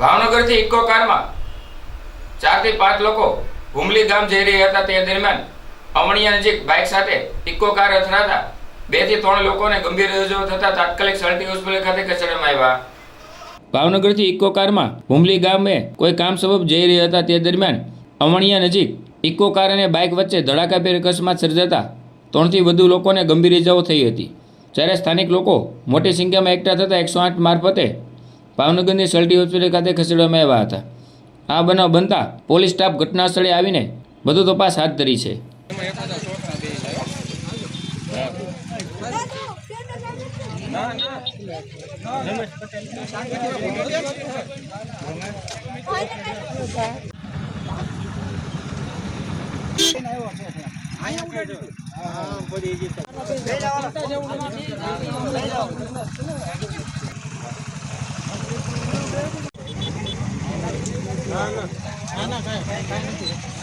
ભાવનગરથી eco કારમાં 4 થી 5 લોકો હુમલી ગામ જઈ રહ્યા હતા। તે દરમિયાન અમણિયા નજીક બાઇક સાથે ઇકો કાર અથડાતા 2 થી 3 લોકોને ગંભીર ઇજાઓ થતા તાત્કાલિક સલટી હોસ્પિટલ ખાતે ખસેડવામાં આવ્યા। ભાવનગરથી ઇકો કારમાં હુમલી ગામે કોઈ કામ સબબ જઈ રહ્યા હતા। તે દરમિયાન અમણિયા નજીક ઇકો કાર અને બાઇક વચ્ચે ધડાકાભેર અકસ્માત સર્જાતા 3 થી વધુ લોકોને ગંભીર ઇજાઓ થઈ હતી, જ્યારે સ્થાનિક લોકો મોટી સંખ્યામાં એકઠા થતા 108 મારફતે ભાવનગરની સલટી હોસ્પિટલ ખાતે ખસેડવામાં આવ્યા હતા। આ બનાવ બનતા પોલીસ સ્ટાફ ઘટના સ્થળે આવીને વધુ તપાસ હાથ ધરી છે। ના કાંઈ નથી।